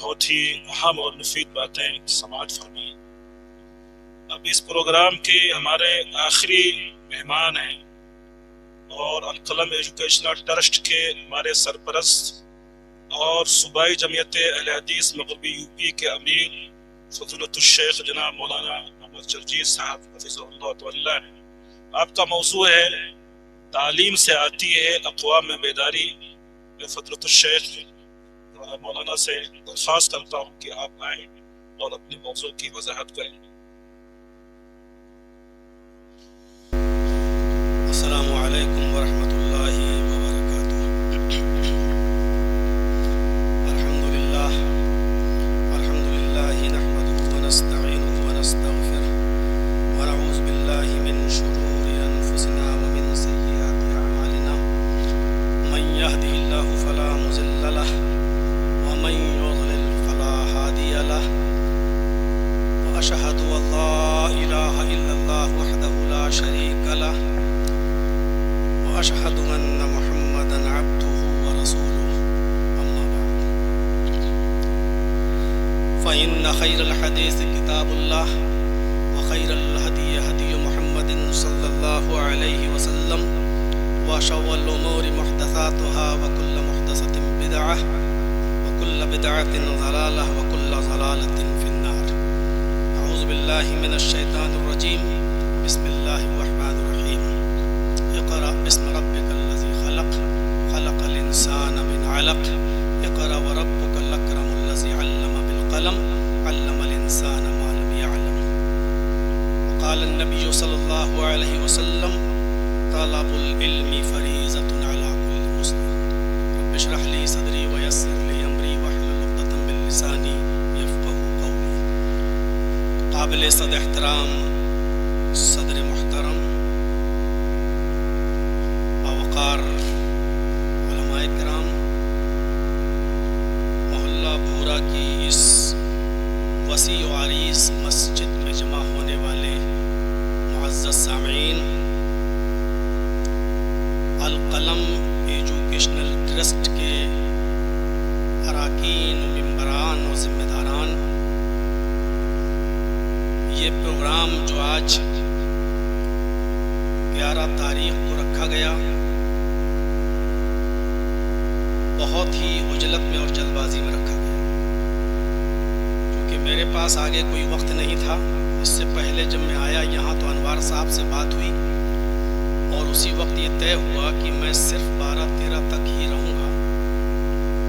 बहुत ही अहम और मुफीद बातें समाअत फरमाई। अब इस प्रोग्राम के हमारे आखिरी मेहमान हैं और अल-कलम एजुकेशनल ट्रस्ट के हमारे सरपरस्त और सूबाई जमीयत अहले हदीस मग़रिबी यूपी के अमीर फ़ज़ीलतुल शेख जनाब मौलाना मोहम्मद जरजीर साहब हफ़िज़हुल्लाह तआला है। आपका मौज़ू है तालीम से आती है अक़वाम में बेदारी। मैं फ़ज़ीलतुल शेख मौलाना से दरख्वास्त करता हूँ कि आप आए और अपने मौज़ू की वज़ाहत करें। अस्सलामु अलैकुम वरहमतुल्लाहि वबरकातुहू। अल्हम्दुलिल्लाह नहमदुहु व नस्तईनुहु व नस्तगफिरुहु व नऊज़ु बिल्लाहि मिन शुरूरि अनफुसिना व मिन सय्यिआति अअमालिना। मन यहदिहिल्लाहु फला मुज़िल्ल लहु व मन युज़लिल फला हादिय लहु। व अशहदु अल्ला इलाहा इल्लल्लाह वहदहु ला शरीका लहु व अशहदु अन्न मुहम्मदन अब्दुहु व रसूलुहु। अम्मा बाद फ़इन्न खैरल हदीस किताबुल्लाह व खैरल हदी हदी मुहम्मदिन सल्लल्लाहु अलैहि वसल्लम व शर्रिल उमूरि मुहदसातुहा व कुल्लु मुहदसतिन बिदअह व कुल्लु बिदअतिन ज़लालह व कुल्लु ज़लालतिन फिन्नार। अऊज़ु बिल्लाहि मिनश शैतानिर रजीम। बिस्मिल्लाहिर रहमानिर रहीम। इक़रा बिस्मि रब्बिकल लज़ी खलक़ खलक़ल इंसान मिन अलक़। इक़रा व रब्बुकल अकरमुल लज़ी अल्लम बिल क़लम अल्लमल इंसान मा लम यअलम। क़ाल अन्नबिय्यु सल्लल्लाहु अलैहि वसल्लम तलबुल इल्मि फ़रीज़तुन अला कुल्लि मुस्लिम। रब्बि इश्रह ली सदरी व यस्सिर ली अमरी वहलुल उक़दतम मिन लिसानी यफ़क़हू क़ौली। क़ाबिल सद एहतराम सदर मुहतरम बावक़ार उलमाए किराम, मोहल्ला भूरा की इस वसी व आरीज़ मस्जिद में जमा होने वाले मुअज़्ज़ज़ सामीन, अल-क़लम एजुकेशनल ट्रस्ट के अरकान, मेंबरान और ज़िम्मेदारान, ये प्रोग्राम जो आज 11 तारीख़ को रखा गया, बहुत ही उजलत में और जल्दबाजी में रखा गया, क्योंकि मेरे पास आगे कोई वक्त नहीं था। इससे पहले जब मैं आया यहाँ तो अनवार साहब से बात हुई और उसी वक्त ये तय हुआ कि मैं सिर्फ 12-13 तक ही रहूँगा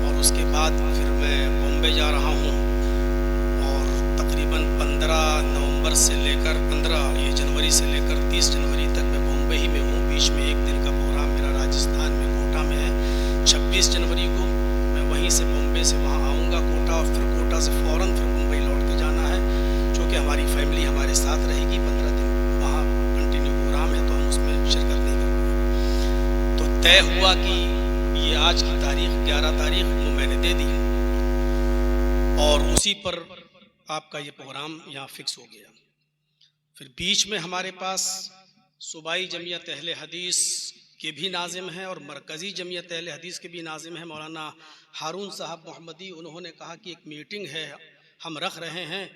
और उसके बाद फिर मैं बॉम्बे जा रहा हूँ और तकरीबन 15 नवंबर से लेकर 15 जनवरी से लेकर 30 जनवरी तक मैं बॉम्बे ही में हूँ। बीच में एक दिन का प्रोग्राम मेरा राजस्थान में कोटा में है। 26 जनवरी को मैं वहीं से बॉम्बे से वहाँ आऊँगा कोटा और फिर कोटा से फ़ौरन फिर मुंबई लौट के जाना है, क्योंकि हमारी फैमिली हमारे साथ रहेगी। 15 दिन वहाँ कंटिन्यू प्रोग्राम है तो हम उसमें शिरकत नहीं कर पाएंगे। तो तय हुआ कि ये आज की तारीख़ 11 तारीख़ वो मैंने दे दी और उसी पर आपका ये प्रोग्राम यहाँ फ़िक्स हो गया। फिर बीच में हमारे पास सूबाई जमीयत अहले हदीस के भी नाज़िम हैं और मरकज़ी जमीयत अहले हदीस के भी नाज़िम हैं, मौलाना हारून साहब मोहम्मदी। उन्होंने कहा कि एक मीटिंग है हम रख रहे हैं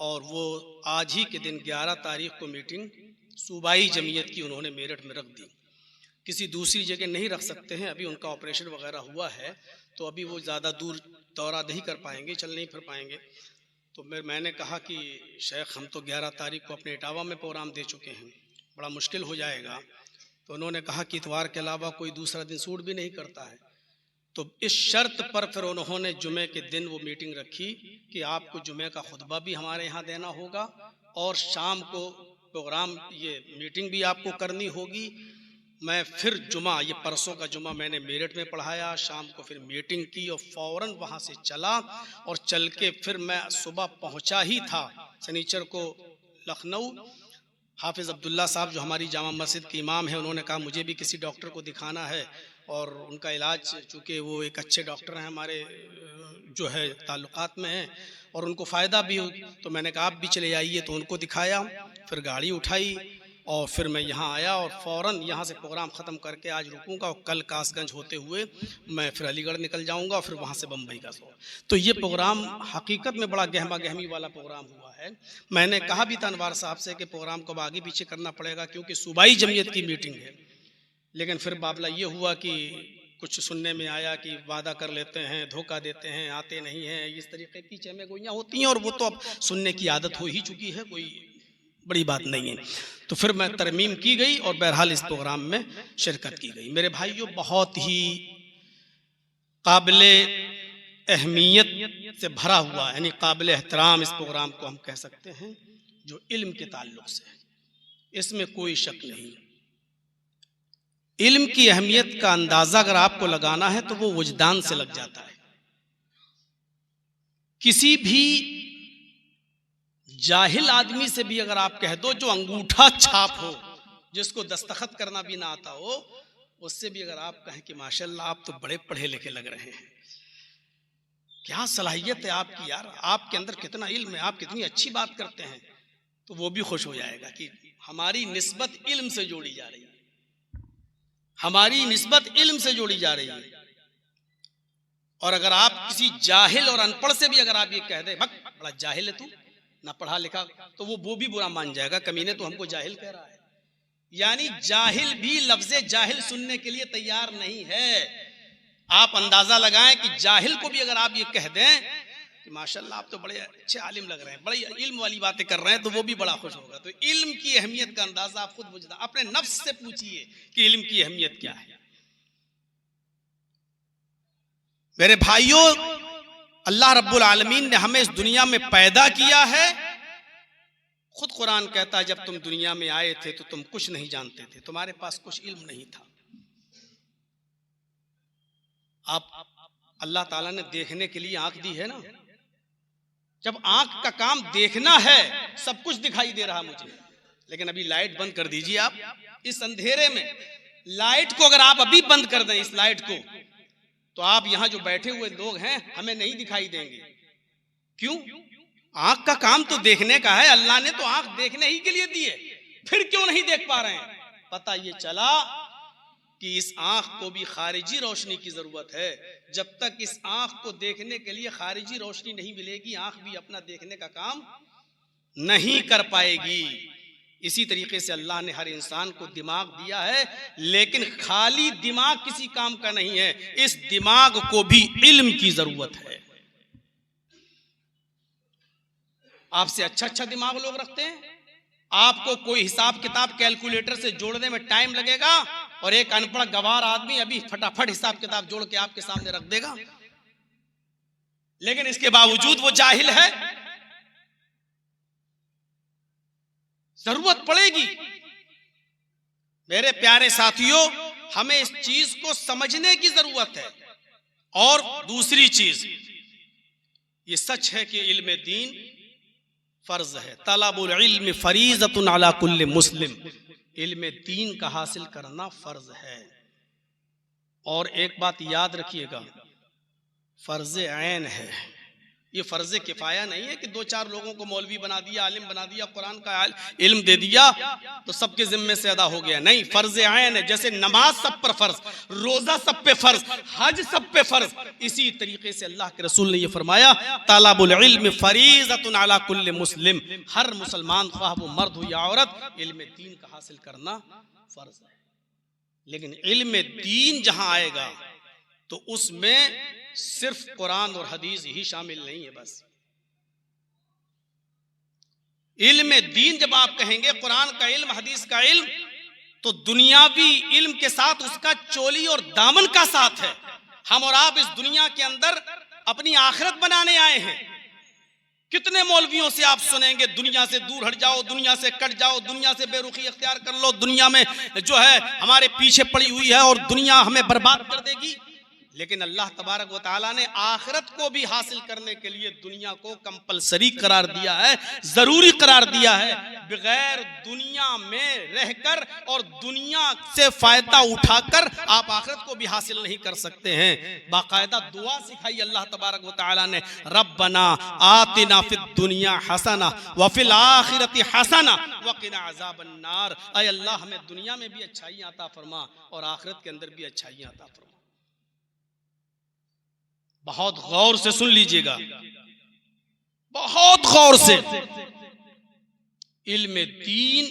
और वो आज ही के दिन 11 तारीख़ को मीटिंग सूबाई जमीयत की उन्होंने मेरठ में रख दी। किसी दूसरी जगह नहीं रख सकते हैं, अभी उनका ऑपरेशन वगैरह हुआ है तो अभी वो ज़्यादा दूर दौरा नहीं कर पाएंगे, चल नहीं फिर पाएंगे। तो मैंने कहा कि शेख हम तो 11 तारीख़ को अपने इटावा में प्रोग्राम दे चुके हैं, बड़ा मुश्किल हो जाएगा। तो उन्होंने कहा कि इतवार के अलावा कोई दूसरा दिन सूट भी नहीं करता है। तो इस शर्त पर फिर उन्होंने जुमे के दिन वो मीटिंग रखी कि आपको जुमे का खुतबा भी हमारे यहाँ देना होगा और शाम को प्रोग्राम ये मीटिंग भी आपको करनी होगी। मैं फिर जुमा, ये परसों का जुमा मैंने मेरठ में पढ़ाया, शाम को फिर मीटिंग की और फ़ौरन वहाँ से चला और चल के फिर मैं सुबह पहुँचा ही था शनिचर को लखनऊ। हाफिज़ अब्दुल्ला साहब जो हमारी जामा मस्जिद के इमाम हैं, उन्होंने कहा मुझे भी किसी डॉक्टर को दिखाना है और उनका इलाज, चूँकि वो एक अच्छे डॉक्टर हैं हमारे जो है ताल्लुकात में हैं और उनको फ़ायदा भी हो, तो मैंने कहा आप भी चले आइए। तो उनको दिखाया, फिर गाड़ी उठाई और फिर मैं यहाँ आया और फ़ौरन यहाँ से प्रोग्राम ख़त्म करके आज रुकूंगा और कल कासगंज होते हुए मैं फिर अलीगढ़ निकल जाऊंगा और फिर वहाँ से बम्बई का शो। तो ये प्रोग्राम हकीकत में बड़ा गहमा गहमी वाला प्रोग्राम हुआ है। मैंने कहा भी था अनवार साहब से कि प्रोग्राम को आगे पीछे करना पड़ेगा क्योंकि सूबाई जमीयत की मीटिंग है, लेकिन फिर बाबला ये हुआ कि कुछ सुनने में आया कि वादा कर लेते हैं, धोखा देते हैं, आते नहीं हैं, इस तरीके की चहमेगोइयाँ होती हैं और वो तो अब सुनने की आदत हो ही चुकी है, कोई बड़ी बात नहीं है। तो फिर मैं तरमीम की गई और बहरहाल इस प्रोग्राम में शिरकत की गई। मेरे भाइयों, बहुत ही काबिल अहमियत से भरा हुआ यानी काबिल एहतराम इस प्रोग्राम को हम कह सकते हैं, जो इल्म के ताल्लुक से, इसमें कोई शक नहीं। इल्म की अहमियत का अंदाजा अगर आपको लगाना है तो वो वजदान से लग जाता है। किसी भी जाहिल आदमी से भी अगर आप कह दो, जो अंगूठा छाप हो, जिसको दस्तखत करना भी ना आता हो, उससे भी अगर आप कहें कि माशाल्लाह आप तो बड़े पढ़े लिखे लग रहे हैं, क्या सलाहियत है आपकी यार, आपके अंदर कितना इल्म है, आप कितनी अच्छी बात करते हैं, तो वो भी खुश हो जाएगा कि हमारी निस्बत इल्म से जोड़ी जा रही है, हमारी निस्बत इल्म से जोड़ी जा रही है। और अगर आप किसी जाहिल और अनपढ़ से भी अगर आप ये कह दे, भक बड़ा जाहिल है तू, ना पढ़ा लिखा, तो वो भी बुरा मान जाएगा, कमीने तो हमको जाहिल कह रहा है। यानी जाहिल भी लफ्ज़े जाहिल सुनने के लिए तैयार नहीं है। आप अंदाजा लगाएं कि जाहिल को भी अगर आप ये कह दें कि माशाल्लाह आप तो बड़े अच्छे आलिम लग रहे हैं, बड़ी इल्म वाली बातें कर रहे हैं, तो वो भी बड़ा खुश होगा। तो इल्म की अहमियत का अंदाजा आप खुद बुझा, अपने नफ्स से पूछिए कि इल्म की अहमियत क्या है। मेरे भाइयों, अल्लाह रब्बुल आलमीन ने हमें इस दुनिया में पैदा किया है। खुद कुरान कहता है, जब तुम दुनिया में आए थे तो तुम कुछ नहीं जानते थे, तुम्हारे पास कुछ इल्म नहीं था। आप अल्लाह ताला ने देखने के लिए आंख दी है ना, जब आंख का काम देखना है, सब कुछ दिखाई दे रहा मुझे, लेकिन अभी लाइट बंद कर दीजिए। आप इस अंधेरे में लाइट को अगर आप अभी बंद कर दें, इस लाइट को, तो आप यहां जो बैठे हुए लोग हैं हमें नहीं दिखाई देंगे। क्यों? आंख का काम तो देखने का है, अल्लाह ने तो आंख देखने ही के लिए दी है, फिर क्यों नहीं देख पा रहे हैं? पता ये चला कि इस आंख को भी खारिजी रोशनी की जरूरत है। जब तक इस आंख को देखने के लिए खारिजी रोशनी नहीं मिलेगी, आंख भी अपना देखने का काम नहीं कर पाएगी। इसी तरीके से अल्लाह ने हर इंसान को दिमाग दिया है, लेकिन खाली दिमाग किसी काम का नहीं है, इस दिमाग को भी इल्म की जरूरत है। आपसे अच्छा अच्छा दिमाग लोग रखते हैं, आपको कोई हिसाब किताब कैलकुलेटर से जोड़ने में टाइम लगेगा और एक अनपढ़ गवार आदमी अभी फटाफट हिसाब किताब जोड़ के आपके सामने रख देगा, लेकिन इसके बावजूद वो जाहिल है। जरूरत पड़ेगी। मेरे प्यारे साथियों, हमें इस चीज को समझने की जरूरत है। और दूसरी चीज, ये सच है कि इल्म दीन फर्ज है। तलबुल इल्म फरीज़तुन अला कुल्li मुस्लिम, इल्म दीन का हासिल करना फर्ज है। और एक बात याद रखिएगा, फर्ज ऐन है, ये फर्ज किफाया नहीं है कि दो चार लोगों को मौलवी बना दिया, आलिम बना दिया, कुरान का इल्म दे दिया तो सबके जिम्मे से अदा हो गया। नहीं, फर्ज ऐन है। जैसे नमाज सब पर फर्ज, रोजा सब पे फर्ज, हज सब पे फर्ज, इसी तरीके से अल्लाह के रसूल ने ये फरमाया, तलबुल इल्म फरीज़तुन अला कुल्li मुस्लिम, हर मुसलमान ख्वाह वो मर्द हो या औरत, इल्म दीन का हासिल करना फर्ज है। लेकिन इल्म दीन जहां आएगा तो उसमें सिर्फ कुरान और हदीस ही शामिल नहीं है। बस इल्म दीन जब आप कहेंगे कुरान का इल्म, हदीस का इल्म, तो दुनियावी इल्म के साथ उसका चोली और दामन का साथ है। हम और आप इस दुनिया के अंदर अपनी आखिरत बनाने आए हैं। कितने मौलवियों से आप सुनेंगे, दुनिया से दूर हट जाओ, दुनिया से कट जाओ, दुनिया से बेरुखी अख्तियार कर लो, दुनिया में जो है हमारे पीछे पड़ी हुई है और दुनिया हमें बर्बाद कर देगी। लेकिन अल्लाह तबारक व तआला ने आखिरत को भी हासिल करने के लिए दुनिया को कंपलसरी करार दिया है, जरूरी करार दिया है। बगैर दुनिया में रहकर और दुनिया से फायदा उठाकर आप आखिरत को भी हासिल नहीं कर सकते हैं। बाकायदा दुआ सिखाई अल्लाह तबारक व तआला ने, रब्बना आतिना फिद दुनिया हसना व फिल आखिरति हसना व क़िना अज़ाबन नार। ऐ अल्लाह हमें दुनिया में भी अच्छाइयाँ अता फरमा और आखिरत के अंदर भी अच्छाइयाँ अता फरमा। बहुत गौर से सुन लीजिएगा, बहुत गौर से। इल्म दीन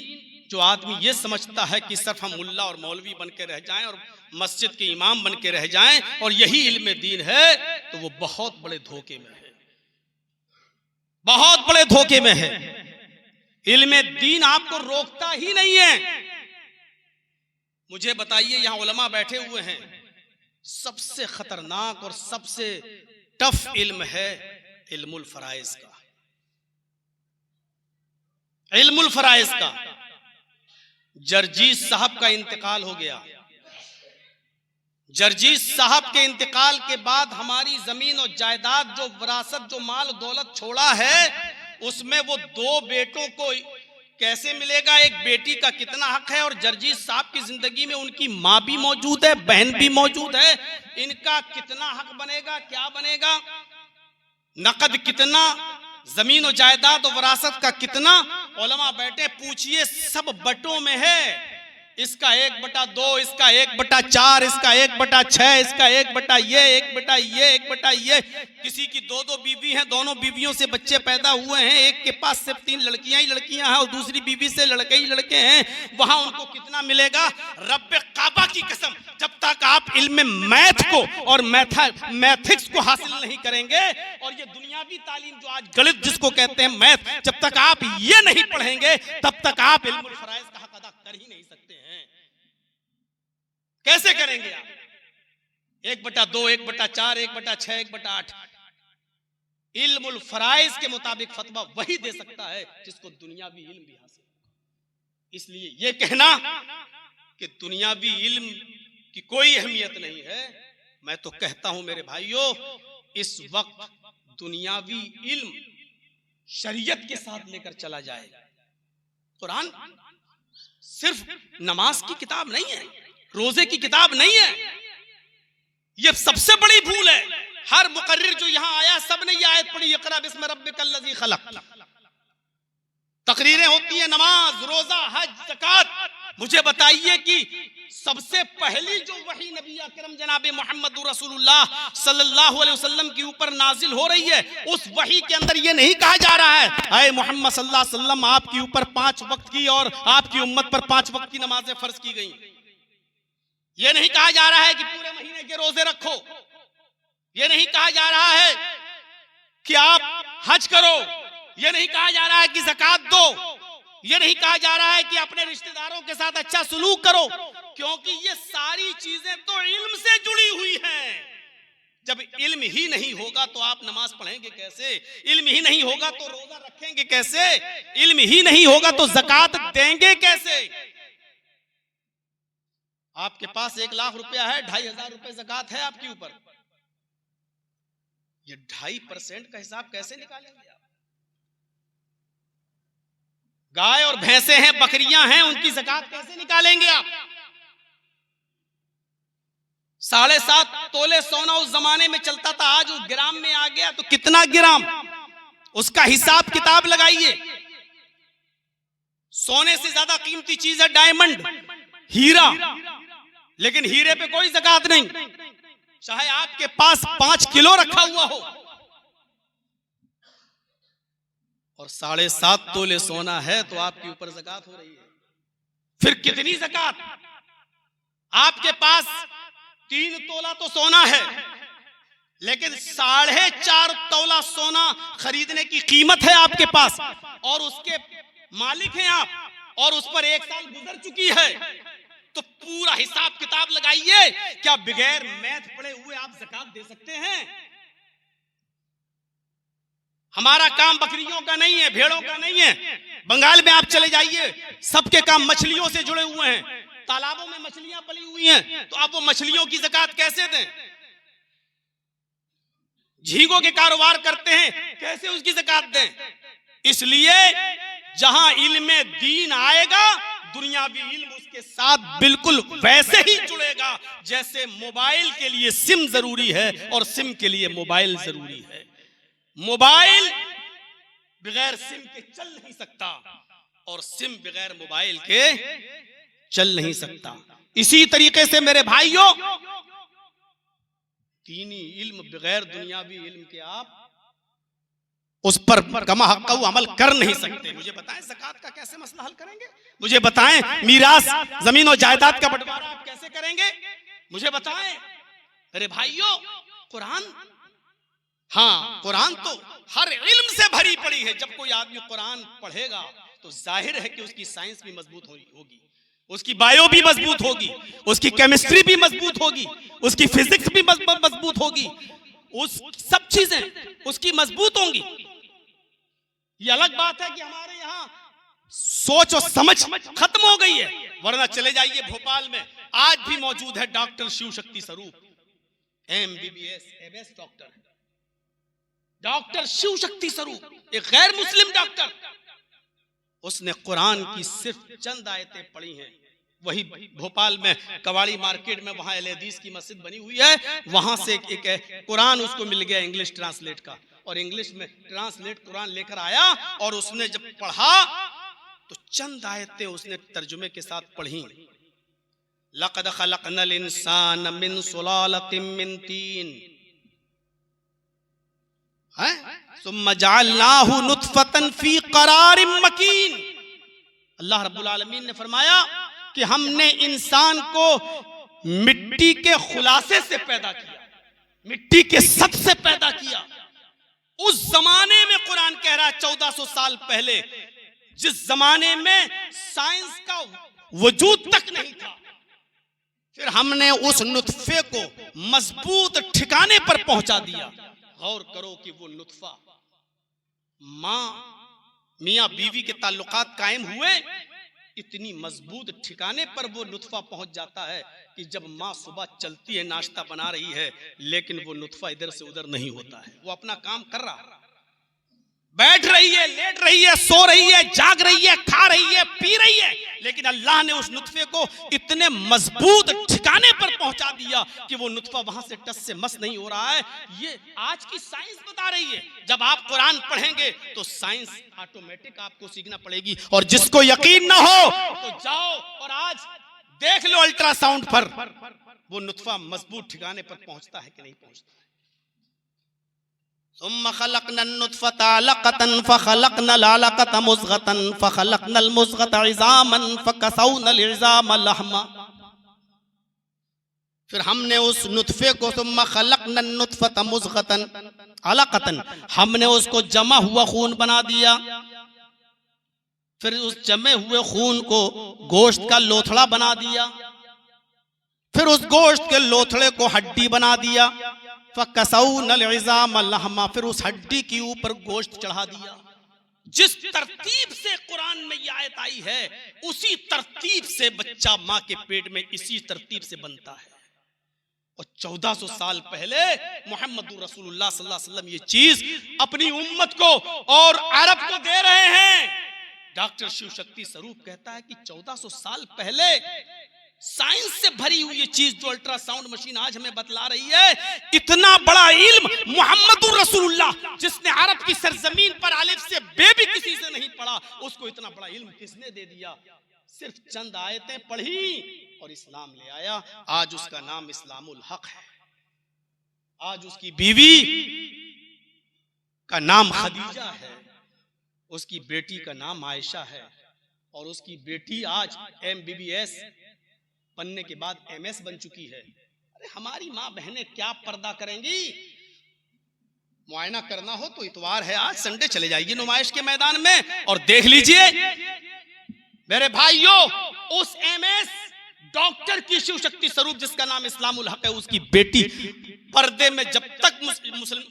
जो आदमी ये समझता है कि सिर्फ हम मुल्ला और मौलवी बन के रह जाएं और मस्जिद के इमाम बन के रह जाएं और यही इल्म दीन है, तो वो बहुत बड़े धोखे में है, बहुत बड़े धोखे में है। इल्म दीन आपको रोकता ही नहीं है। मुझे बताइए, यहां उलमा बैठे हुए हैं, सबसे खतरनाक और सबसे टफ इल्म है इल्मुल फराइज का, इल्मुल फराइज का। जर्जीस साहब का इंतकाल हो गया। जर्जीस साहब के इंतकाल के बाद हमारी जमीन और जायदाद, जो विरासत, जो माल दौलत छोड़ा है, उसमें वो 2 बेटों को कैसे मिलेगा, एक बेटी का कितना हक है, और जर्जीस साहब की जिंदगी में उनकी माँ भी मौजूद है, बहन भी मौजूद है, इनका कितना हक बनेगा, क्या बनेगा, नकद कितना, जमीन और जायदाद और विरासत का कितना। उलमा बैठे, पूछिए, सब बटों में है। इसका 1/2, इसका 1/4, इसका 1/6, इसका 1/ये, 1/ये, 1/ये। किसी की 2 बीवी हैं, दोनों बीवियों से बच्चे पैदा हुए हैं, एक के पास सिर्फ 3 लड़कियां ही लड़कियां हैं और दूसरी बीवी से लड़के ही लड़के हैं। वहां उनको कितना मिलेगा? रब्बे काबा की कसम, जब तक आप इल्म मैथ को और मैथिक्स को हासिल नहीं करेंगे, और ये दुनियावी तालीम जो आज गणित जिसको कहते हैं मैथ, जब तक आप ये नहीं पढ़ेंगे, तब तक आप इल्मुल फराइज का हक अदा कर ही नहीं सकते हैं। कैसे करेंगे आप? 1/2, 1/4, 1/6, 1/8। इल्मुल फराइज के मुताबिक फतवा वही दे सकता है जिसको दुनियावी इल्म भी हासिल हो। इसलिए ये कहना कि दुनियावी इल्म की कोई अहमियत नहीं है, मैं तो कहता हूं मेरे भाइयों, इस वक्त दुनियावी इल्म शरीयत के साथ लेकर चला जाए। कुरान सिर्फ नमाज की किताब नहीं है, रोजे की किताब नहीं है। यह सबसे बड़ी भूल है। हर मुकर्रिर जो यहां आया, सबने ये आयत पढ़ी, इक़रा बिस्मि रब्बिकल्लज़ी खलक़। तकरीरें होती हैं, नमाज, रोजा, हज, ज़कात। मुझे बताइए कि सबसे पहली जो वही नबी अकरम जनाब मोहम्मद रसूलुल्लाह सल्लल्लाहु अलैहि वसल्लम के ऊपर नाजिल हो रही है, उस वही के अंदर ये नहीं कहा जा रहा है, ऐ मोहम्मद सल्लल्लाहु अलैहि वसल्लम, आपके ऊपर 5 वक्त की और आपकी उम्मत पर 5 वक्त की नमाजें फर्ज की गई। ये नहीं कहा जा रहा है कि पूरे महीने के रोजे रखो। ये नहीं कहा जा रहा है कि आप हज करो। ये नहीं कहा जा रहा है कि ज़कात दो। ये नहीं कहा जा रहा है कि अपने रिश्तेदारों के साथ अच्छा सलूक करो, क्योंकि ये सारी चीजें तो इल्म से जुड़ी हुई हैं। जब इल्म ही नहीं होगा तो आप नमाज पढ़ेंगे कैसे? इल्म ही नहीं होगा तो रोजा रखेंगे कैसे? इल्म ही नहीं होगा तो ज़कात देंगे कैसे? आपके पास 1 लाख रुपया है, 2,500 रुपए ज़कात है आपके ऊपर। ये 2.5% का हिसाब कैसे निकालेंगे आप? गाय और भैंसे हैं, बकरियां हैं, उनकी ज़कात कैसे निकालेंगे आप? 7.5 तोले सोना उस जमाने में चलता था, आज उस ग्राम में आ गया तो कितना ग्राम, उसका हिसाब किताब लगाइए। सोने से ज्यादा कीमती चीज है डायमंड, हीरा, लेकिन हीरे पे कोई ज़कात नहीं, चाहे आपके पास 5 किलो रखा हुआ हो। और 7.5 तोले सोना है तो आपके ऊपर ज़कात हो रही है। फिर कितनी ज़कात? आपके पास 3 तोला तो सोना है, लेकिन 4.5 तोला सोना खरीदने की कीमत है आपके पास, और उसके मालिक हैं आप, और उस पर 1 साल गुजर चुकी है। तो पूरा हिसाब किताब लगाइए, क्या बगैर मैथ पढ़े हुए आप ज़कात दे सकते हैं? हमारा काम बकरियों का नहीं है, भेड़ों का नहीं है। बंगाल में आप चले जाइए, सबके काम मछलियों से जुड़े हुए हैं, तालाबों में मछलियां पली हुई हैं, तो आप वो मछलियों की ज़कात कैसे दें? झींगों के कारोबार करते हैं, कैसे उसकी ज़कात दें? इसलिए जहां इल्म दीन आएगा, दुनियावी इल्म उसके साथ बिल्कुल वैसे ही जुड़ेगा जैसे मोबाइल के लिए सिम जरूरी है और सिम के लिए मोबाइल जरूरी है। मोबाइल बगैर सिम के चल नहीं सकता और सिम बगैर मोबाइल के चल नहीं सकता। इसी तरीके से मेरे भाइयों, दीनी इल्म बगैर दुनियावी इल्म के आप उस पर कमा हक़ अमल कर नहीं सकते। मुझे बताएं ज़कात का कैसे मसला हल करेंगे? मुझे बताएं मीरास जमीन और जायदाद का बंटवारा आप कैसे करेंगे? मुझे बताएं मेरे भाइयों। कुरान, हाँ कुरान तो हर इल्म से भरी पड़ी है। जब कोई आदमी कुरान पढ़ेगा तो जाहिर है कि उसकी साइंस भी मजबूत होगी, उसकी बायो भी मजबूत होगी, उसकी केमिस्ट्री भी मजबूत होगी, उसकी फिजिक्स भी मजबूत होगी, उस सब चीजें उसकी मजबूत होंगी। ये अलग बात है कि हमारे यहाँ सोच और समझ खत्म हो गई है, वरना चले जाइए भोपाल में आज भी मौजूद है doctor Shiv Shakti Swaroop, MBBS MS doctor, doctor Shiv Shakti Swaroop, एक गैर मुस्लिम डॉक्टर। उसने कुरान की सिर्फ चंद आयतें पढ़ी हैं। वही भोपाल में कवाड़ी मार्केट में वहां हदीस की मस्जिद बनी हुई है, वहां से एक कुरान उसको मिल गया इंग्लिश ट्रांसलेट का, और इंग्लिश में ट्रांसलेट कुरान लेकर आया और उसने जब पढ़ा तो चंद आयतें उसने तर्जुमे के साथ पढ़ी। लक़द ख़लक़नल इंसान मिन सुलालतिन मिन तीन सुम्मा जअलनाहु नुत्फ़तन फ़ी क़रारिन मकीन। अल्लाह रब्बुल आलमीन ने फरमाया कि हमने इंसान को मिट्टी के खुलासे से पैदा किया, मिट्टी के सत से पैदा किया। उस जमाने में कुरान कह रहा है 1400 साल पहले, जिस जमाने में साइंस का वजूद तक नहीं था, फिर हमने उस नुत्फे को मजबूत ठिकाने पर पहुंचा दिया। गौर करो कि वो नुत्फा, मां मियां बीवी के ताल्लुकात कायम हुए, इतनी मजबूत ठिकाने पर वो नुत्फा पहुंच जाता है कि जब माँ सुबह चलती है, नाश्ता बना रही है, लेकिन वो नुत्फा इधर से उधर नहीं होता है, वो अपना काम कर रहा है, बैठ रही है, लेट रही है, सो रही है, जाग रही है, खा रही है, पी रही है, लेकिन अल्लाह ने उस नुत्फे को इतने मजबूत ठिकाने पर पहुंचा दिया कि वो नुत्फा वहां से टस से मस नहीं हो रहा है। ये आज की साइंस बता रही है। जब आप कुरान पढ़ेंगे तो साइंस ऑटोमेटिक आपको सीखना पड़ेगी, और जिसको यकीन ना हो तो जाओ और आज देख लो अल्ट्रासाउंड पर वो नुत्फा मजबूत ठिकाने पर पहुंचता है कि नहीं पहुंचता। सुम्मा खलक़नन नुत्फ़ता अलक़तन फ़खलक़नल अलक़त मुज़ग़तन फ़खलक़नल मुज़ग़त इज़ामन फ़कसौनल इज़ाम लहमा। फिर हमने उस नुत्फे को सुम्मा खलक़नन नुत्फ़त मुज़ग़तन अलक़तन, हमने उसको जमा हुआ खून बना दिया। फिर उस जमे हुए खून को गोश्त का लोथड़ा बना दिया। फिर उस गोश्त के लोथड़े को हड्डी बना दिया। फ़कसौनल इज़ाम लहमा, फिर उस हड्डी के ऊपर गोश्त चढ़ा दिया। जिस तरतीब से कुरान में ये आयत आई है, उसी तरतीब से बच्चा माँ के पेट में इसी तरतीब से बनता है। और 1400 साल पहले मोहम्मद रसूलुल्लाह सल्लल्लाहु अलैहि वसल्लम ये चीज अपनी उम्मत को और अरब को दे रहे हैं। डॉक्टर शिव शक्ति स्वरूप कहता है कि 1400 साल पहले साइंस से भरी हुई ये चीज जो अल्ट्रासाउंड मशीन आज हमें बतला रही है, इतना बड़ा इल्म मोहम्मद रसूलुल्लाह, जिसने अरब की सरजमीन पर अलिफ से बे भी किसी से नहीं पढ़ा, उसको इतना बड़ा इल्म किसने दे दिया? सिर्फ चंद आयतें पढ़ी और इस्लाम ले आया। आज उसका नाम इस्लामुल हक है। आज उसकी बीवी का नाम खदीजा है, उसकी बेटी का नाम आयशा है, और उसकी बेटी आज MBBS बनने के बाद MS बन चुकी है। अरे हमारी माँ बहनें क्या पर्दा करेंगी? मुआयना करना हो तो इतवार है, आज संडे चले जाइए नुमाइश के मैदान में और देख लीजिए मेरे भाइयों, उस MS डॉक्टर की शिव शक्ति स्वरूप जिसका नाम इस्लामुल हक है, उसकी बेटी पर्दे में जब तक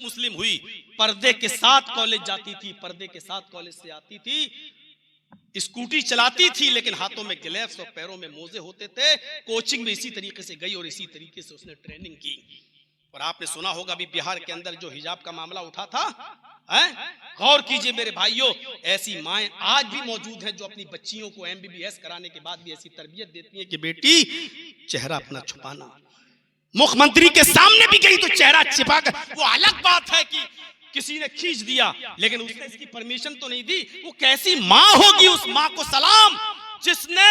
मुस्लिम हुई, पर्दे के साथ कॉलेज जाती थी, पर्दे के साथ कॉलेज से आती थी, स्कूटी चलाती थी, लेकिन हाथों में ग्लव्स और पैरों में मोजे होते थे। कोचिंग में इसी तरीके से गई और इसी तरीके से उसने ट्रेनिंग की। और आपने सुना होगा अभी बिहार के अंदर जो हिजाब का मामला उठा था, गौर कीजिए मेरे भाइयों, ऐसी माएं आज भी मौजूद हैं जो अपनी बच्चियों को MBBS कराने के बाद भी ऐसी तरबियत देती हैं कि बेटी चेहरा अपना छुपाना। मुख्यमंत्री के सामने भी गई तो चेहरा छिपाकर, वो अलग बात है कि किसी ने खींच दिया, लेकिन उसने इसकी परमिशन तो नहीं दी। वो कैसी मां होगी, उस मां को सलाम जिसने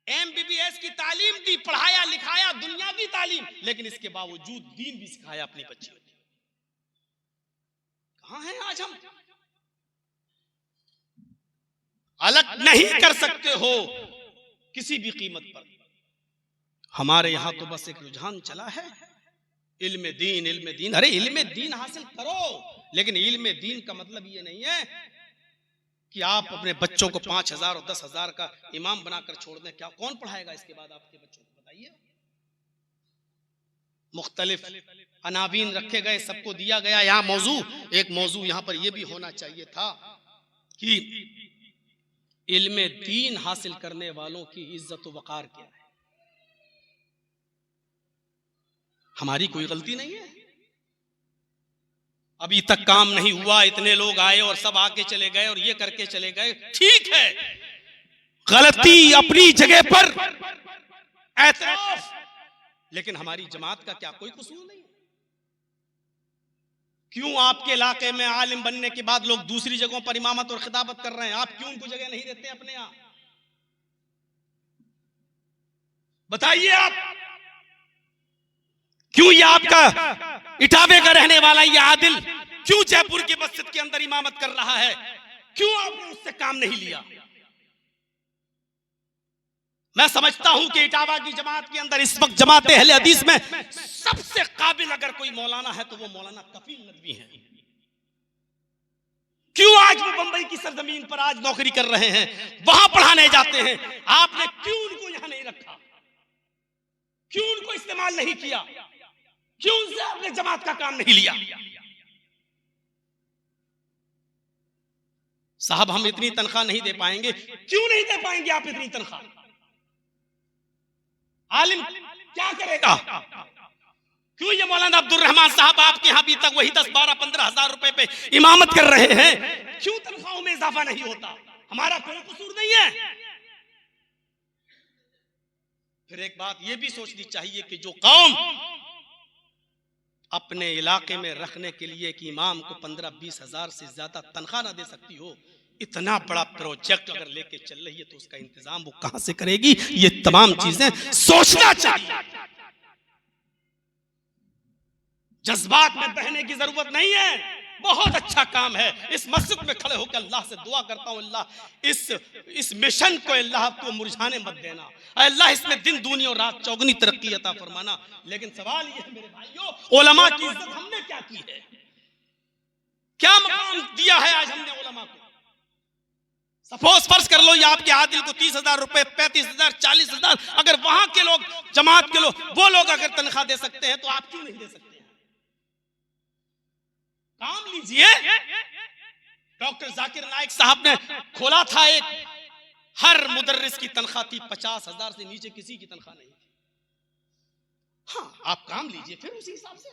MBBS की तालीम दी, पढ़ाया लिखाया, दुनियावी तालीम, लेकिन इसके बावजूद दीन भी सिखाया अपनी बच्चियों को। कहां हैं आज हम? अलग नहीं कर सकते हो किसी भी कीमत पर। हमारे यहां तो बस एक रुझान चला है, इल्म दीन इल्म दीन। अरे इल्म दीन हासिल करो, लेकिन इल्म दीन का मतलब ये नहीं है कि आप अपने बच्चों को 5,000 और 10,000 का इमाम बनाकर छोड़ दें। क्या कौन पढ़ाएगा इसके बाद आपके बच्चों को, बताइए। मुख्तलिफ अनावीन रखे गए, सबको दिया गया। यहाँ मौजू, एक मौजू यहाँ पर यह भी होना चाहिए था कि इल्म दीन हासिल करने वालों की इज्जत व वकार क्या है। हमारी कोई गलती नहीं है, अभी तक काम नहीं हुआ, इतने लोग आए और सब आके चले गए और ये करके चले गए, ठीक है, गलती अपनी जगह पर, एतराफ, लेकिन हमारी जमात का क्या कोई कसूर नहीं? क्यों आपके इलाके में आलिम बनने के बाद लोग दूसरी जगहों पर इमामत और खिताबत कर रहे हैं, आप क्यों उनको जगह नहीं देते अपने यहां? बताइए आप, क्यों ये आपका इटावे का रहने वाला ये आदिल क्यों जयपुर की मस्जिद के अंदर इमामत कर रहा है? क्यों आपने उससे काम नहीं लिया? मैं समझता हूं कि इटावा की जमात के अंदर इस वक्त जमात अहले हदीस में सबसे काबिल अगर कोई मौलाना है तो वो मौलाना कफील नदवी है। क्यों आज वो बंबई की सरजमीन पर आज नौकरी कर रहे हैं, वहां पढ़ाने जाते हैं, आपने क्यों उनको यहां नहीं रखा? क्यों उनको इस्तेमाल नहीं किया? क्यों उनसे आपने जमात का काम नहीं लिया? साहब हम इतनी तनख्वाह नहीं दे पाएंगे। क्यों नहीं दे पाएंगे आप इतनी तनख्वाह? आलिम क्या करेगा? क्यों ये मौलाना अब्दुल रहमान साहब आपके यहां अभी तक वही 10, 12, 15 हजार रुपए पे इमामत कर रहे हैं? क्यों तनख्वाहों में इजाफा नहीं होता? हमारा कोई कसूर नहीं है। फिर एक बात यह भी सोचनी चाहिए कि जो कौम अपने इलाके में रखने के लिए कि इमाम को 15-20 हजार से ज्यादा तनख्वाह ना दे सकती हो, इतना बड़ा प्रोजेक्ट अगर लेके चल रही है तो उसका इंतजाम वो कहां से करेगी? ये तमाम चीजें सोचना चाहिए। जज्बात में बहने की जरूरत नहीं है। बहुत अच्छा काम है। इस मस्जिद में खड़े होकर अल्लाह से दुआ करता हूं, अल्लाह इस मिशन को अल्लाह को मुरझाने मत देना, अल्लाह इसमें दिन दूनी और रात चौगनी तरक्की अता फरमाना। लेकिन सवाल यह है मेरे भाइयों, उलमा की इज्जत हमने क्या की है? क्या मकाम दिया है आज हमने उलमा को? सपोज फर्ज कर लो ये आपके आदिल को 30,000 रुपए, 35,000, 40,000, अगर वहां के लोग, जमात के लोग, वो लोग अगर तनख्वाह दे सकते हैं तो आप क्यों नहीं दे सकते? काम लीजिए। डॉक्टर जाकिर नाइक साहब ने खोला था एक, हर मुदर्रिस की तनख्वाह थी 50,000 से नीचे किसी की तनख्वाह नहीं थी। हाँ, आप काम लीजिए, फिर उसी हिसाब से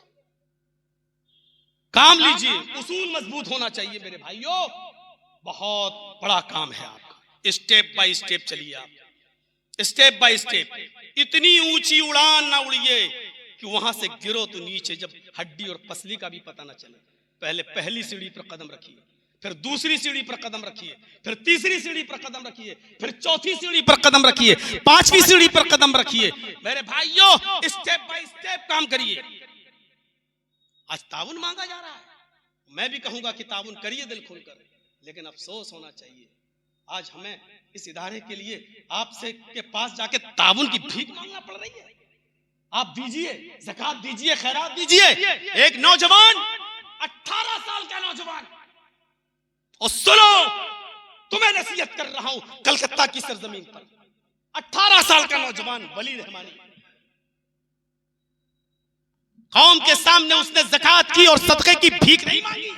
काम लीजिए। उसूल मजबूत होना चाहिए मेरे भाइयों। बहुत बड़ा काम है आपका। स्टेप बाय स्टेप चलिए आप, स्टेप बाय स्टेप। इतनी ऊंची उड़ान ना उड़िए कि वहां से गिरो तो नीचे जब हड्डी और पसली का भी पता ना चले। पहले पहली सीढ़ी पर कदम रखिए, फिर दूसरी सीढ़ी पर कदम रखिए, फिर तीसरी सीढ़ी पर कदम रखिए, फिर चौथी सीढ़ी पर कदम रखिए, 5वीं सीढ़ी पर कदम रखिए। मेरे भाइयों, स्टेप बाय स्टेप काम करिए। आज ताउन मांगा जा रहा है, मैं भी कहूंगा कि ताउन करिए दिल खोलकर, लेकिन अफसोस होना चाहिए आज हमें इस इदारे के लिए आपसे के पास जाके ताउन की भीख मांगना पड़ रही है। आप दीजिए, ज़कात दीजिए, खैरात दीजिए। एक नौजवान, 18 साल का नौजवान, और सुनो, तुम्हें नसीहत कर रहा हूं, कलकत्ता की सरजमीन पर 18 साल का नौजवान वली रहमानी, कौम के सामने उसने ज़कात की और सदक़े की भीख नहीं मांगी,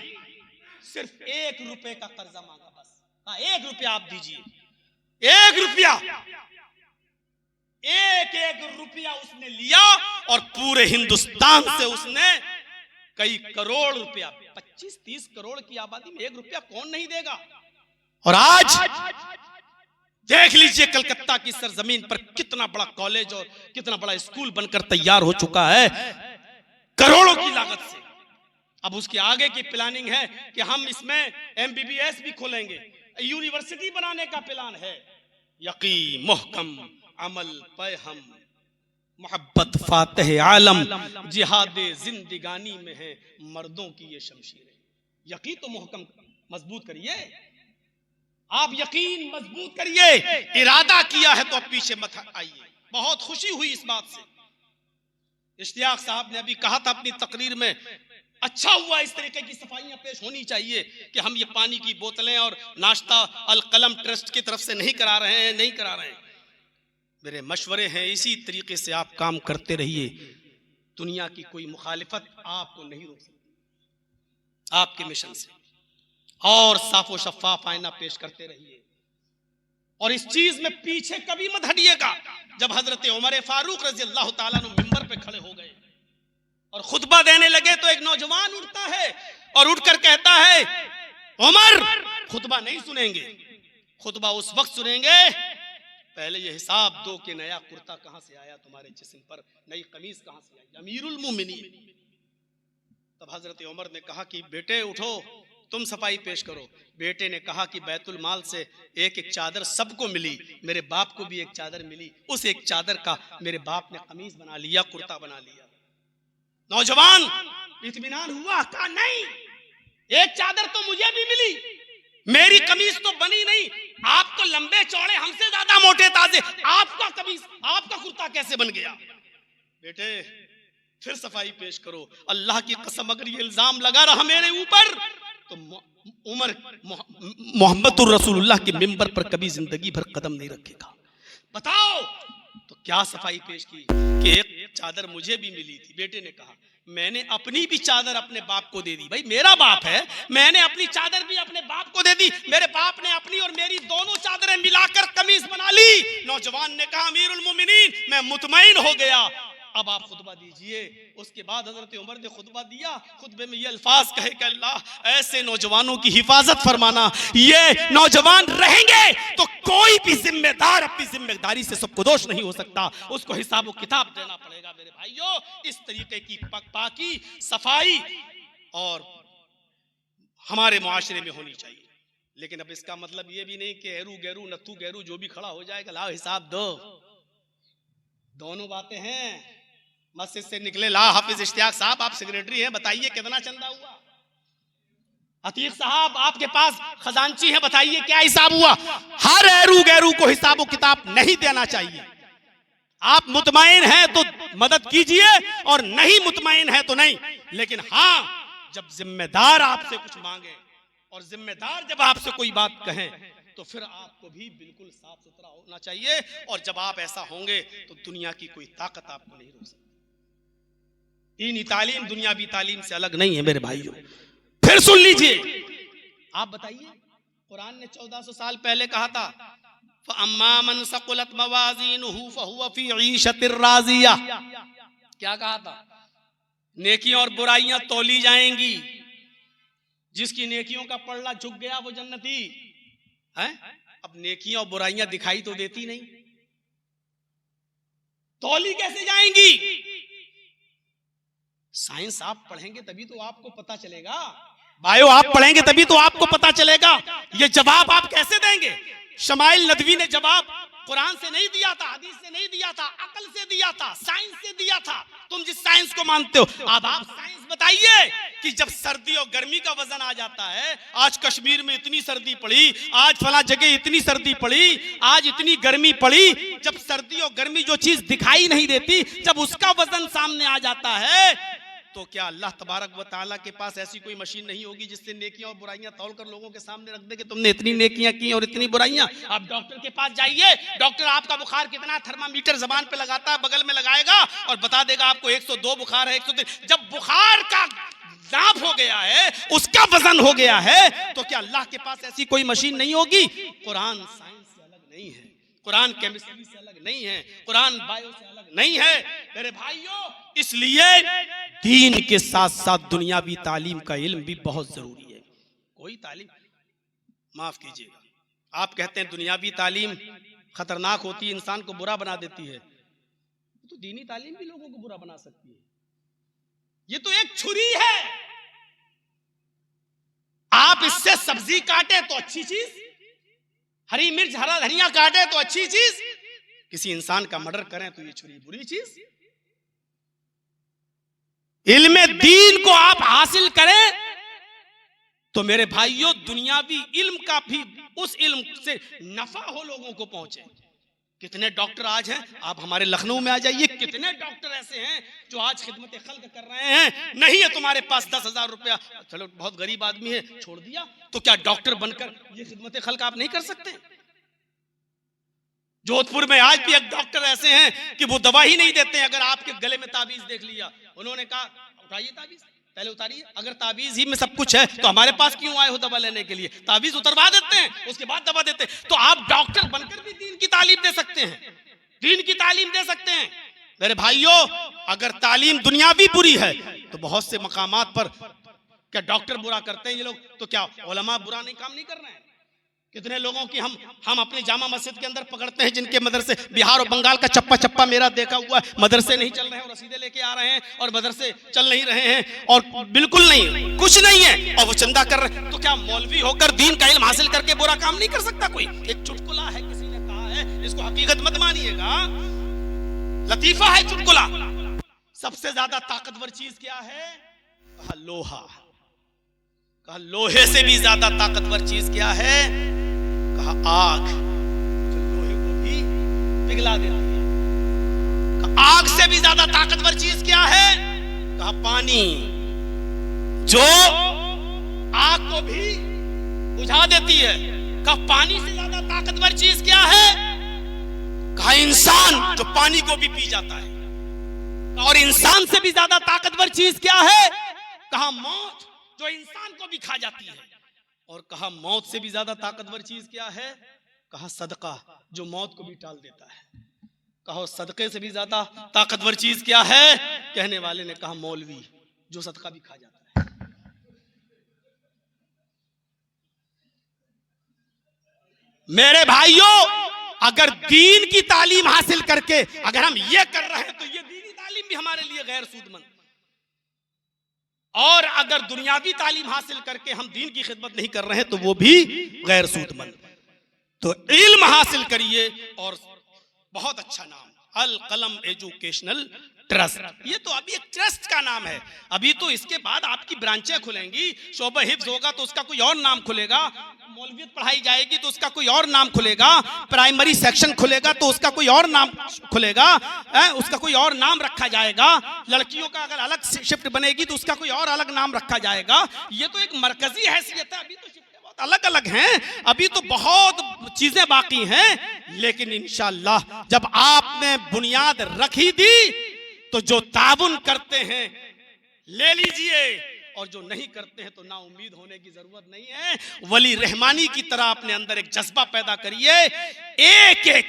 सिर्फ 1 रुपए का कर्जा मांगा। बस 1 रुपया आप दीजिए, 1 रुपया। एक एक रुपया उसने लिया और पूरे हिंदुस्तान से उसने कई करोड़ रुपया, 25-30 करोड़ की आबादी में 1 रुपया कौन नहीं देगा। और आज देख लीजिए कलकत्ता की सरजमीन पर कितना बड़ा कॉलेज और कितना बड़ा स्कूल बनकर तैयार हो चुका है करोड़ों की लागत से। अब उसके आगे की प्लानिंग है कि हम इसमें MBBS भी खोलेंगे, यूनिवर्सिटी बनाने का प्लान है। यकीन मोहकम अमल पे हम मोहब्बत फातिह आलम जिहाद जिंदगानी में है मर्दों की ये शमशीरें। यकीन तो मोहकम मजबूत करिए, आप यकीन मजबूत करिए। इरादा किया है तो अब पीछे मत आइए। बहुत खुशी हुई इस बात से। इश्तियाक साहब ने अभी कहा था अपनी तकरीर में, अच्छा हुआ इस तरीके की सफाइयां पेश होनी चाहिए कि हम ये पानी की बोतलें और नाश्ता अल कलम ट्रस्ट की तरफ से नहीं करा रहे हैं। मेरे मशवरे हैं इसी तरीके से आप काम करते रहिए। दुनिया की कोई मुखालिफत आपको नहीं रोक सकती आपके मिशन से। और साफो शफाफ आईना पेश करते रहिए और इस चीज में पीछे कभी मत हटिएगा। जब हजरत उमर फारूक रजी अल्लाह ताला अन्हु मिंबर पे खड़े हो गए और खुतबा देने लगे तो एक नौजवान उठता है और उठकर कहता है, उमर खुतबा नहीं सुनेंगे, खुतबा उस वक्त सुनेंगे पहले ये हिसाब दो कि नया कुर्ता कहां से आया तुम्हारे जिस्म पर, नई कमीज कहां से आई, अमीरुल मोमिनीन। तब हजरत उमर ने कहा कि बेटे उठो, तुम सफाई पेश करो। बेटे ने कहा कि बैतुल माल से एक एक चादर सबको मिली, मेरे बाप को भी एक चादर मिली, उस एक चादर का मेरे बाप ने कमीज बना लिया, कुर्ता बना लिया। नौजवान इत्मीनान हुआ, कहा नहीं, एक चादर तो मुझे भी मिली, मेरी कमीज तो बनी नहीं, आप तो लंबे चौड़े, हमसे ज्यादा मोटे ताजे, आपका कमीज आपका कुर्ता कैसे बन गया। बेटे फिर सफाई पेश करो। अल्लाह की कसम अगर ये इल्जाम लगा रहा मेरे ऊपर तो उमर मोहम्मदुर रसूलुल्लाह के मिंबर पर कभी जिंदगी भर कदम नहीं रखेगा। बताओ तो क्या सफाई पेश की कि एक चादर मुझे भी मिली थी। बेटे ने कहा मैंने अपनी भी चादर अपने बाप को दे दी। भाई मेरा बाप है, मैंने अपनी चादर भी अपने बाप को दे दी। मेरे बाप ने अपनी और मेरी दोनों चादरें मिलाकर कमीज बना ली। नौजवान ने कहा अमीरुल मोमिनीन, मैं मुतमईन हो गया, अब आप खुतबा दीजिए। उसके बाद हजरत उमर ने खुतबा दिया। खुतबे में ये अल्फाज कहे कि अल्लाह ऐसे नौजवानों की हिफाजत फरमाना, ये नौजवान रहेंगे तो कोई भी जिम्मेदार अपनी जिम्मेदारी से सबको दोष नहीं हो सकता, उसको हिसाब व किताब देना पड़ेगा। मेरे भाइयों, इस तरीके की पाकी सफाई और हमारे मुआशरे में होनी चाहिए। लेकिन अब इसका मतलब ये भी नहीं कि हरू गैरू नत्थू गैरू जो भी खड़ा हो जाएगा लाओ हिसाब दो। दोनों बातें हैं। मस्जिद से निकले, ला हाफिज इश्तियाक साहब आप सेक्रेटरी हैं, बताइए कितना चंदा हुआ। अतीक साहब आपके पास खजांची है, बताइए क्या हिसाब हुआ। हर एरू गैरू को हिसाब किताब नहीं देना चाहिए। आप मुतमईन हैं तो मदद कीजिए और नहीं मुतमईन है तो नहीं। लेकिन हाँ, जब जिम्मेदार आपसे कुछ मांगे और जिम्मेदार जब आपसे कोई बात कहें तो फिर आपको भी बिल्कुल साफ सुथरा होना चाहिए। और जब आप ऐसा होंगे तो दुनिया की कोई ताकत आपको नहीं रोक सकती। दीनी तालीम दुनियावी तालीम से अलग नहीं है मेरे भाइयों। फिर सुन लीजिए, आप बताइए, कुरान ने 1400 साल पहले कहा था फअम्मा मन सकुलत मवाज़ीनुहु फहुव फी ईशतिर राज़िया। क्या कहा था? नेकियां और बुराइयां तौली जाएंगी, जिसकी नेकियों का पल्ला झुक गया वो जन्नती है। अब नेकियां और बुराइयां दिखाई तो देती नहीं, तौली कैसे जाएंगी? साइंस आप पढ़ेंगे तभी तो आपको पता चलेगा, बायो आप पढ़ेंगे तभी तो आपको पता चलेगा। ये जवाब आप कैसे देंगे? शमाइल नदवी ने जवाब कुरान से नहीं दिया था, हदीस से नहीं दिया था, अकल से दिया था, साइंस से दिया था। तुम जिस साइंस को मानते हो, अब आप साइंस बताइए कि जब सर्दी और गर्मी का वजन आ जाता है, आज कश्मीर में इतनी सर्दी पड़ी, आज फला जगह इतनी सर्दी पड़ी, आज इतनी गर्मी पड़ी, जब सर्दी और गर्मी जो चीज दिखाई नहीं देती, जब उसका वजन सामने आ जाता है तो क्या अल्लाह तबारक व तआला के पास ऐसी कोई मशीन नहीं होगी जिससे नेकियां और बुराइयां तौल कर लोगों के सामने रख दे कि तुमने इतनी नेकियां की और इतनी बुराइयां। आप डॉक्टर के पास जाइए, डॉक्टर आपका बुखार कितना, थर्मामीटर जबान पे लगाता है, बगल में लगाएगा और बता देगा आपको 102 बुखार है, 103। जब बुखार का नाप हो गया है, उसका वजन हो गया है, तो क्या अल्लाह के पास ऐसी कोई मशीन नहीं होगी? कुरान साइंस से अलग नहीं है। कुरान केमिस्ट्री से अलग नहीं है, कुरान बायो से अलग नहीं है मेरे भाइयों। इसलिए दीन के साथ साथ दुनियावी तालीम का इल्म भी बहुत जरूरी है। कोई तालीम, माफ कीजिएगा, आप कहते हैं दुनियावी तालीम खतरनाक होती है, इंसान को बुरा बना देती है, तो दीनी तालीम भी लोगों को बुरा बना सकती है। ये तो एक छुरी है, आप इससे सब्जी काटे तो अच्छी चीज, हरी मिर्च हरा धनिया काटे तो अच्छी चीज, किसी इंसान का मर्डर करें तो ये छुरी बुरी चीज। इल्म दीन को आप हासिल करें तो मेरे भाइयों दुनियावी इल्म का भी, उस इल्म से नफा हो, लोगों को पहुंचे। कितने डॉक्टर आज हैं, आप हमारे लखनऊ में आ जाइए, कितने डॉक्टर ऐसे हैं जो आज खिदमत खल्क कर रहे हैं। नहीं है तुम्हारे पास 10,000 रुपया, चलो बहुत गरीब आदमी है, छोड़ दिया, तो क्या डॉक्टर बनकर ये खिदमत खल्क आप नहीं कर सकते? जोधपुर में आज भी एक डॉक्टर ऐसे हैं कि वो दवा ही नहीं देते हैं। अगर आपके गले में ताबीज देख लिया, उन्होंने कहा उठाइए ताबीज, पहले उतारिए, अगर ताबीज ही में सब कुछ है तो हमारे पास क्यों आए हो दवा लेने के लिए? ताबीज उतरवा देते हैं, उसके बाद दवा देते हैं। तो आप डॉक्टर बनकर भी दीन की तालीम दे सकते हैं, दीन की तालीम दे सकते हैं मेरे भाइयों। अगर तालीम दुनियावी बुरी है तो बहुत से मकामात पर क्या डॉक्टर बुरा करते हैं ये लोग, तो क्या उलमा बुरा नहीं काम नहीं कर रहे हैं? कितने लोगों की हम अपनी जामा मस्जिद के अंदर पकड़ते हैं जिनके मदरसे बिहार और बंगाल का चप्पा चप्पा मेरा देखा हुआ है, मदरसे नहीं चल रहे हैं और रसीदे लेके आ रहे हैं और मदरसे चल नहीं रहे हैं और बिल्कुल नहीं, कुछ नहीं है, और वो चंदा कर रहे हैं। तो क्या मौलवी होकर दीन का इल्म हासिल करके बुरा काम नहीं कर सकता कोई? एक चुटकुला है, किसी ने कहा है, इसको हकीकत मत मानिएगा, लतीफा है चुटकुला। सबसे ज्यादा ताकतवर चीज क्या है? कहा लोहा। कहा लोहे से भी ज्यादा ताकतवर चीज क्या है? कहा आग, जो लोहे को भी पिघला देती है। कहा आग से भी ज्यादा ताकतवर चीज क्या है? कहा पानी, जो आग को भी बुझा देती है। कहा पानी से ज्यादा ताकतवर चीज क्या है? कहा इंसान, जो पानी को भी पी जाता है। और इंसान से भी ज्यादा ताकतवर चीज क्या है? कहा मौत, जो इंसान को भी खा जाती है। और कहा मौत से भी ज्यादा ताकतवर चीज क्या है? कहा सदका, जो मौत को भी टाल देता है। कहा सदके से भी ज्यादा ताकतवर चीज क्या है? कहने वाले ने कहा मौलवी, जो सदका भी खा जाता है। मेरे भाइयों, अगर दीन की तालीम हासिल करके अगर हम ये कर रहे हैं तो ये दीनी तालीम भी हमारे लिए गैर सूदमंद, और अगर दुनियावी तालीम हासिल करके हम दीन की खिदमत नहीं कर रहे हैं तो वो भी गैर सूदमंद। तो इल्म हासिल करिए, और बहुत अच्छा नाम अल कलम एजुकेशनल ट्रस्ट, ये तो अभी एक ट्रस्ट का नाम है। अभी तो इसके बाद आपकी ब्रांचें खुलेंगी, शोबा हिफ्ज होगा तो उसका कोई और नाम खुलेगा, मौलवियत पढ़ाई जाएगी तो उसका कोई और नाम खुलेगा, प्राइमरी सेक्शन खुलेगा तो उसका कोई और नाम खुलेगा, उसका कोई और नाम रखा जाएगा। लड़कियों का अगर अलग शिफ्ट बनेगी तो उसका कोई और अलग नाम रखा जाएगा। ये तो एक मरकजी हैसियत है। अभी तो शिफ्टें बहुत अलग अलग हैं, अभी तो बहुत चीजें बाकी हैं, लेकिन इंशाअल्लाह जब आपने बुनियाद रखी दी तो जो ताबुन करते हैं ले लीजिए, और जो नहीं करते हैं तो ना उम्मीद होने की जरूरत नहीं है। वली रहमानी की तरह अपने अंदर एक जज्बा पैदा करिए। एक एक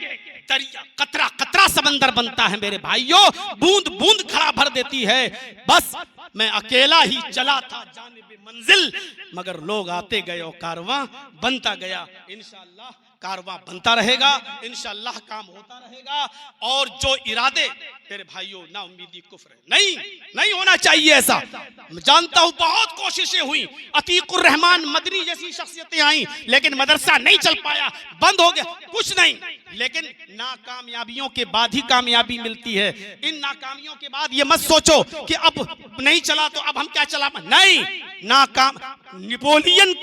दरिया, कतरा कतरा समंदर बनता है मेरे भाइयों, बूंद बूंद खड़ा भर देती है। बस मैं अकेला ही चला था जानिबे मंजिल, मगर लोग आते गए और कारवां बनता गया। इंशाअल्लाह कारवां बनता रहेगा, इंशाअल्लाह काम होता रहेगा। और जो इरादे मेरे भाइयों ना उम्मीदी कुफ्र है, नहीं होना चाहिए ऐसा। मैं जानता हूं बहुत कोशिशें हुई, अतीकुर रहमान मदनी जैसी शख्सियतें आई, लेकिन मदरसा नहीं चल पाया, बंद हो गया, कुछ नहीं। लेकिन नाकामयाबियों के बाद ही कामयाबी मिलती है। इन नाकामियों के बाद ये मत सोचो कि अब नहीं चला तो अब हम क्या चला, नहीं। नाकाम नेपोलियन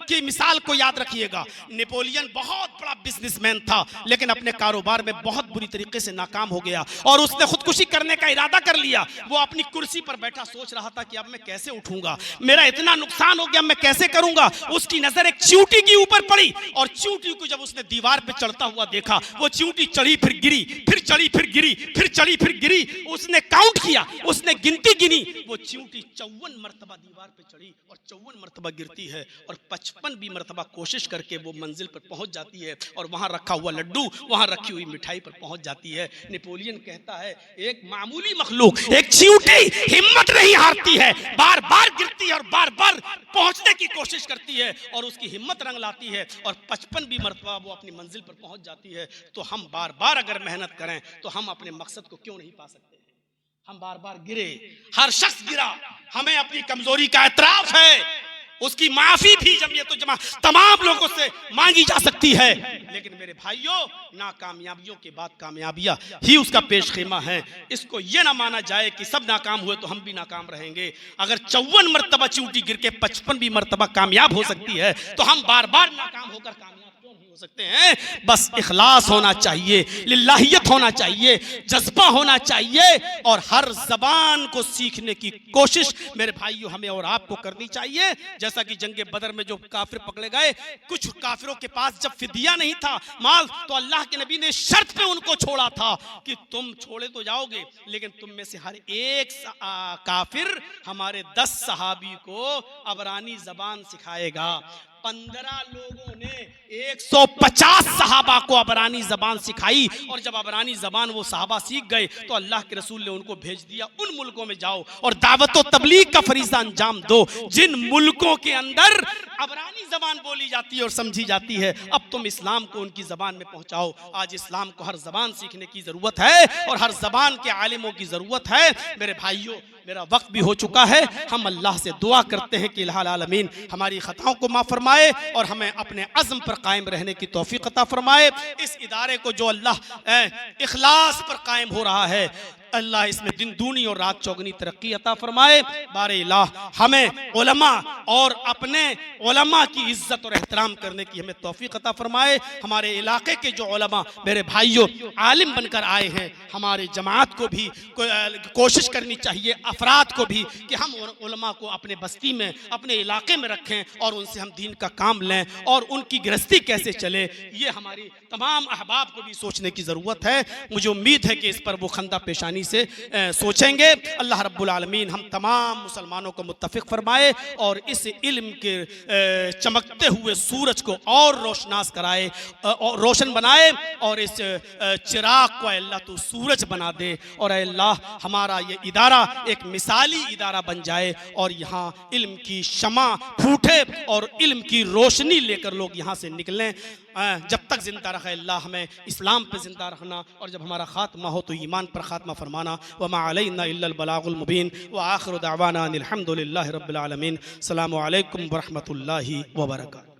की मिसाल को याद रखिएगा। नेपोलियन बहुत बड़ा बिजनेसमैन था, लेकिन अपने कारोबार में बहुत बुरी तरीके से नाकाम हो गया और उसने खुदकुशी करने का इरादा कर लिया। वो अपनी कुर्सी पर बैठा सोच रहा था कि अब मैं कैसे उठूंगा, मेरा इतना नुकसान हो गया, मैं कैसे करूंगा। उसकी नजर एक चींटी के ऊपर पड़ी और चींटी को जब उसने दीवार पे चढ़ता हुआ देखा, वो चींटी चढ़ी फिर गिरी, फिर चढ़ी फिर गिरी, फिर चढ़ी फिर गिरी। उसने काउंट किया, उसने गिनती गिनी, वो चींटी 54 मरतबा दीवार पे चढ़ी और 54 मरतबा गिरती है और 55 भी मरतबा कोशिश करके वो मंजिल पर पहुंच जाती है और वहां रखा हुआ लड्डू, वहां रखी हुई मिठाई पर पहुंच जाती है। नेपोलियन कहता है एक मामूली मखलूक, एक चींटी हिम्मत नहीं हारती है, बार बार गिरती है और बार बार पहुंचने की कोशिश करती है और उसकी हिम्मत रंग लाती है और 55 मरतबा वो अपनी मंजिल पर पहुंच जाती है। तो हम बार बार अगर मेहनत करें तो हम अपने मकसद को क्यों नहीं पा सकते? हम बार बार गिरे, हर शख्स गिरा, हमें अपनी कमजोरी का एतराफ है, उसकी माफी भी जमीयत जमा तमाम लोगों से मांगी जा सकती है। लेकिन मेरे भाइयों, नाकामयाबियों के बाद कामयाबियां ही उसका पेश खेमा है। इसको ये ना माना जाए कि सब नाकाम हुए तो हम भी नाकाम रहेंगे। अगर 54 मरतबा चींटी गिर के 55वीं मरतबा कामयाब हो सकती है तो हम बार बार नाकाम होकर कामयाब क्यों नहीं हो सकते हैं? बस इखलास होना चाहिए, लिल्लाहियत होना चाहिए, जज्बा होना चाहिए और हर जबान को सीखने की कोशिश मेरे भाइयों हमें और आपको करनी चाहिए। जैसा कि जंगे बदर में जो काफिर पकड़े गए, कुछ काफिरों के पास जब फिदिया नहीं था माल, तो अल्लाह के नबी ने शर्त पे उनको छोड़ा था कि तुम छोड़े तो जाओगे लेकिन तुम में से हर एक काफिर हमारे 10 सहाबी को अबरानी जबान सिखाएगा। 15 लोगों ने 150 सहाबा को अबरानी जबान सिखाई और जब अबरानी जबान वो सहाबा सीख गए तो अल्लाह के रसूल ने उनको भेज दिया, उन मुल्कों में जाओ और दावत व तबलीग का फरीज़ा अंजाम दो जिन मुल्कों के अंदर अबरानी जबान बोली जाती है और समझी जाती है। अब तुम इस्लाम को उनकी जबान में पहुंचाओ। आज इस्लाम को हर जबान सीखने की जरूरत है और हर जबान के आलिमों की जरूरत है। मेरे भाइयों, मेरा वक्त भी हो चुका है। हम अल्लाह से दुआ करते हैं कि इलाहा आलमीन हमारी खताओं को माफ़ फरमाए और हमें अपने अज़्म पर कायम रहने की तौफीक अता फरमाए। इस इदारे को जो अल्लाह इखलास पर कायम हो रहा है, अल्लाह इसमें दिन दूनी और रात चौगनी तरक्की अता फरमाए। बारे इलाह हमें उलमा और अपने उलमा की इज्जत और एहतराम करने की हमें तौफीक अता फरमाए। हमारे इलाके के जो उलमा मेरे भाइयों आलिम बनकर आए हैं, हमारे जमात को भी कोशिश करनी चाहिए, अफराद को भी, कि हम उलमा को अपने बस्ती में, अपने इलाके में रखें और उनसे हम दीन का काम लें और उनकी गृहस्थी कैसे चले, ये हमारी तमाम अहबाब को भी सोचने की ज़रूरत है। मुझे उम्मीद है कि इस पर वो खंदा पेशानी से सोचेंगे। अल्लाह रब्बुल आलमीन हम तमाम मुसलमानों को मुत्तफिक फरमाए और इस इल्म के चमकते हुए सूरज को और रोशनास कराए और रोशन बनाए और इस चिराग को अल्लाह तू सूरज बना दे और अल्लाह हमारा ये इदारा एक मिसाली इदारा बन जाए और यहाँ इल्म की शमा फूटे और इल्म की रोशनी लेकर लोग यहाँ से निकलें। जब तक जिंदा रखे अल्लाह हमें इस्लाम पे जिंदा रखना और जब हमारा खात्मा हो तो ईमान पर खात्मा फरमाना। वमा अलैना इल्लल बलागुल मुबीन व आखिरु दावाना अनिल हम्दुलिल्लाहि रब्बिल आलमीन। अस्सलामु अलैकुम व रहमतुल्लाहि व बरकातुहू।